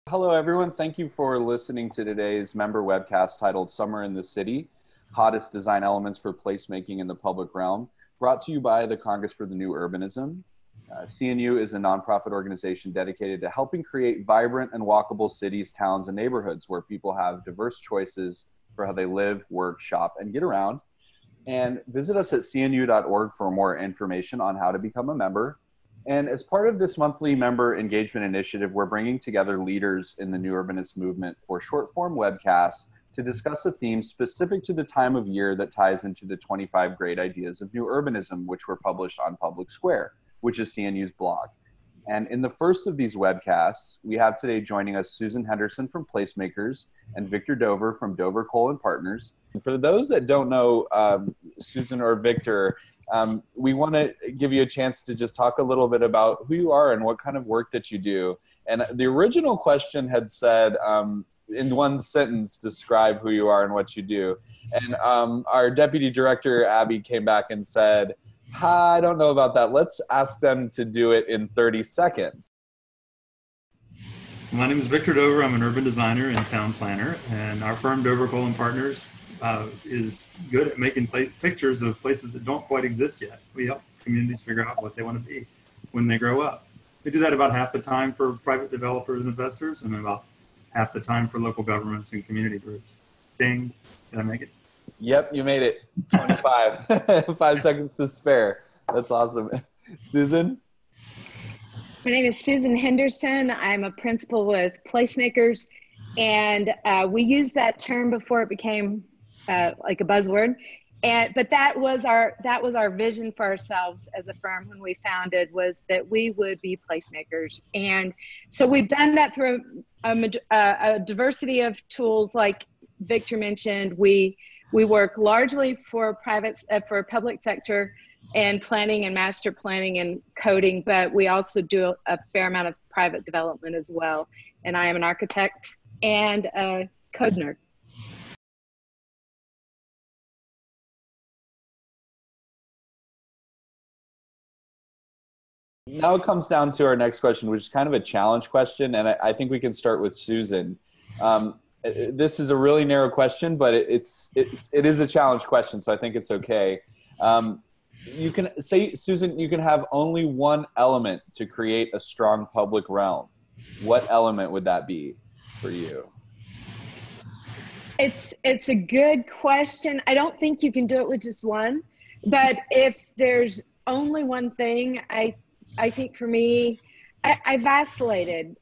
Hello, everyone. Thank you for listening to today's member webcast titled Summer in the City, Hottest Design Elements for Placemaking in the Public Realm, brought to you by the Congress for the New Urbanism. CNU is a nonprofit organization dedicated to helping create vibrant and walkable cities, towns, and neighborhoods where people have diverse choices for how they live, work, shop, and get around. And visit us at cnu.org for more information on how to become a member. And as part of this monthly member engagement initiative, we're bringing together leaders in the New Urbanist movement for short-form webcasts to discuss a theme specific to the time of year that ties into the 25 Great Ideas of New Urbanism, which were published on Public Square, which is CNU's blog. And in the first of these webcasts, we have today joining us Susan Henderson from Placemakers and Victor Dover from Dover, Kohl and Partners. And for those that don't know Susan or Victor, we want to give you a chance to just talk a little bit about who you are and what kind of work that you do. And the original question had said, in one sentence, describe who you are and what you do. And our deputy director, Abby, came back and said, I don't know about that. Let's ask them to do it in 30 seconds. My name is Victor Dover. I'm an urban designer and town planner, and our firm, Dover, Kohl and Partners, is good at making pictures of places that don't quite exist yet. We help communities figure out what they want to be when they grow up. We do that about half the time for private developers and investors, and about half the time for local governments and community groups. Ding, did I make it? Yep, you made it. 25. 5 seconds to spare. That's awesome. Susan? My name is Susan Henderson. I'm a principal with Placemakers, and we used that term before it became like a buzzword. But that was our vision for ourselves as a firm when we founded, was that we would be placemakers. And so we've done that through a diversity of tools, like Victor mentioned. We work largely for public sector and planning and master planning and coding, but we also do a fair amount of private development as well. And I am an architect and a code nerd. Now it comes down to our next question, which is kind of a challenge question, and I think we can start with Susan. This is a really narrow question, but it is a challenge question, so I think it's okay. You can say, Susan, you can have only one element to create a strong public realm. What element would that be for you? It's a good question. I don't think you can do it with just one, but if there's only one thing, I think for me, I vacillated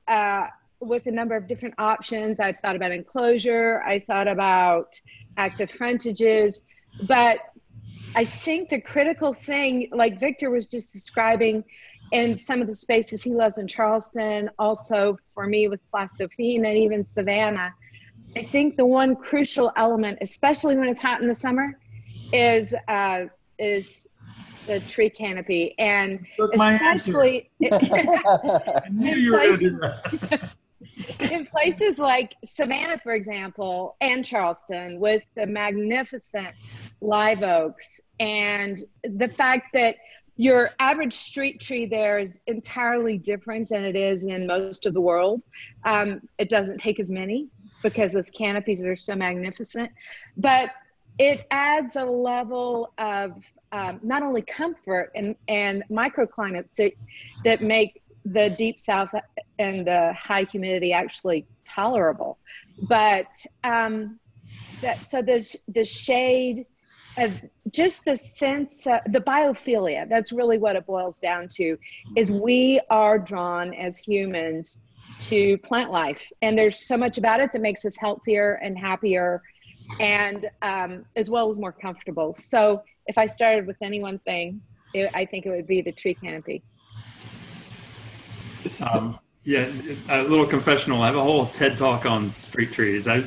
with a number of different options. I thought about enclosure. I thought about active frontages. But I think the critical thing, like Victor was just describing, in some of the spaces he loves in Charleston, also for me with Plastofine and even Savannah, I think the one crucial element, especially when it's hot in the summer, is the tree canopy. And especially in places like Savannah, for example, and Charleston, with the magnificent live oaks, and the fact that your average street tree there is entirely different than it is in most of the world. It doesn't take as many because those canopies are so magnificent, but it adds a level of not only comfort and microclimates that make the deep south and the high humidity actually tolerable. But so there's the shade of just the sense, the biophilia, that's really what it boils down to, is we are drawn as humans to plant life. And there's so much about it that makes us healthier and happier, and as well as more comfortable. So if I started with any one thing, I think it would be the tree canopy. Yeah, a little confessional. I have a whole TED talk on street trees. With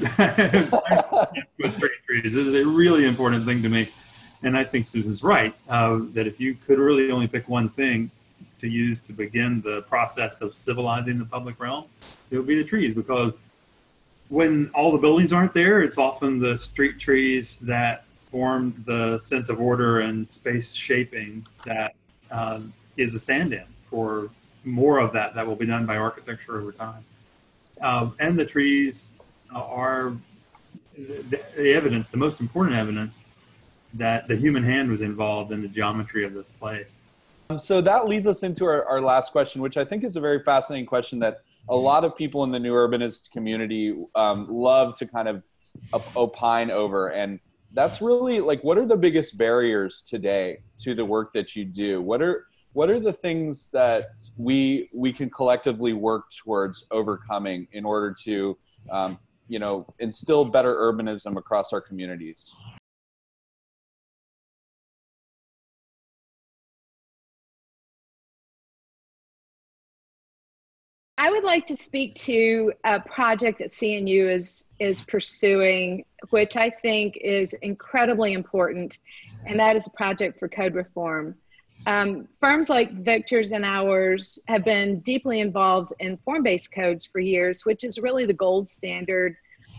street trees, this is a really important thing to me. And I think Susan's right, that if you could really only pick one thing to use to begin the process of civilizing the public realm, it would be the trees. Because when all the buildings aren't there, it's often the street trees that form the sense of order and space shaping that is a stand-in for more of that will be done by architecture over time. And the trees are the evidence, the most important evidence that the human hand was involved in the geometry of this place. So that leads us into our last question, which I think is a very fascinating question that a lot of people in the new urbanist community love to kind of opine over. And that's really like, what are the biggest barriers today to the work that you do? What are the things that we can collectively work towards overcoming in order to instill better urbanism across our communities? I would like to speak to a project that CNU is pursuing, which I think is incredibly important, and that is a project for code reform. Firms like Victor's and ours have been deeply involved in form-based codes for years, which is really the gold standard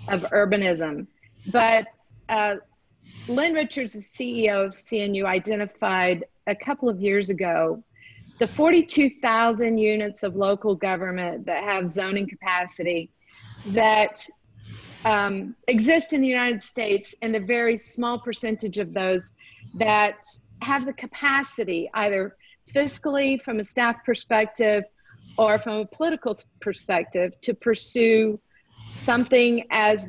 of urbanism. But Lynn Richards, the CEO of CNU, identified a couple of years ago the 42,000 units of local government that have zoning capacity that exist in the United States, and a very small percentage of those that have the capacity, either fiscally from a staff perspective or from a political perspective, to pursue something as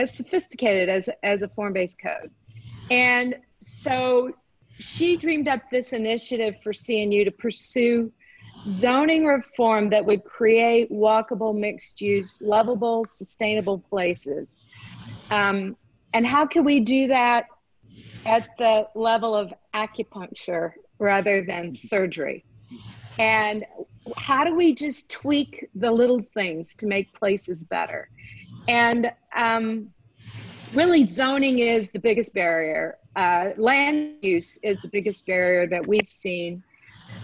sophisticated as a form-based code. And so she dreamed up this initiative for CNU to pursue zoning reform that would create walkable, mixed-use, lovable, sustainable places. And how can we do that at the level of acupuncture rather than surgery? And how do we just tweak the little things to make places better? And really, zoning is the biggest barrier. Land use is the biggest barrier that we've seen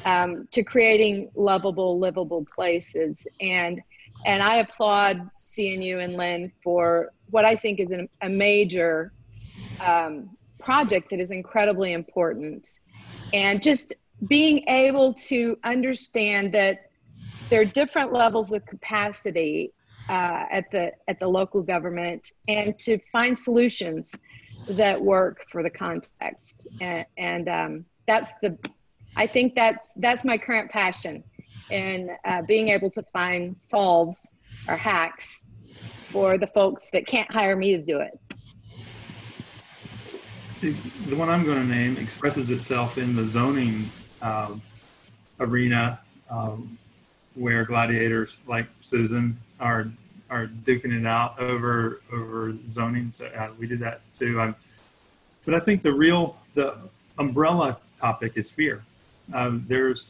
to creating lovable, livable places. And I applaud CNU and Lynn for what I think is a major project that is incredibly important. And just being able to understand that there are different levels of capacity at the local government, and to find solutions that work for the context. And I think that's my current passion, in being able to find solves or hacks for the folks that can't hire me to do it. The one I'm going to name expresses itself in the zoning arena, where gladiators like Susan are duking it out over zoning. So we did that too. But I think the umbrella topic is fear. There's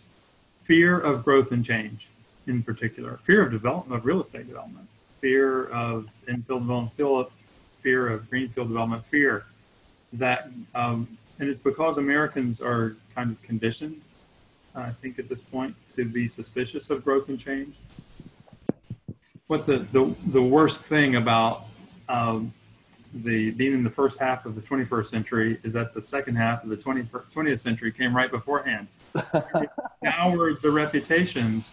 fear of growth and change, in particular, fear of development, of real estate development, fear of infill development, fear of greenfield development, fear that, and it's because Americans are kind of conditioned, I think at this point, to be suspicious of growth and change. What the worst thing about being in the first half of the 21st century is that the second half of the 20th century came right beforehand. Now the reputations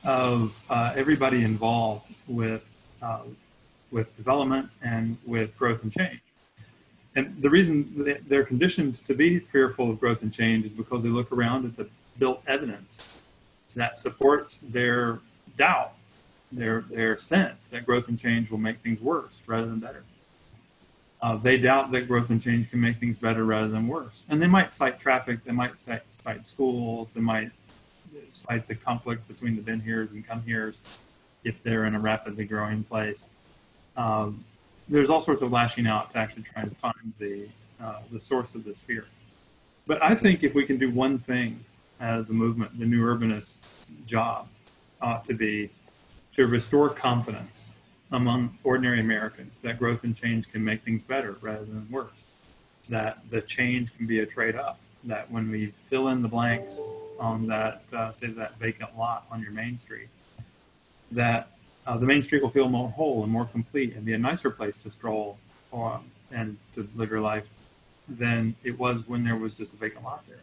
of everybody involved with development and with growth and change. And the reason they're conditioned to be fearful of growth and change is because they look around at the built evidence that supports their doubt, their sense that growth and change will make things worse rather than better. They doubt that growth and change can make things better rather than worse. And they might cite traffic, they might cite schools, they might cite the conflicts between the been heres and come heres if they're in a rapidly growing place. There's all sorts of lashing out to actually try and find the source of this fear. But I think if we can do one thing as a movement, the new urbanists' job ought to be to restore confidence among ordinary Americans that growth and change can make things better rather than worse, that the change can be a trade-up, that when we fill in the blanks on that, say that vacant lot on your main street, that the main street will feel more whole and more complete and be a nicer place to stroll and to live your life than it was when there was just a vacant lot there.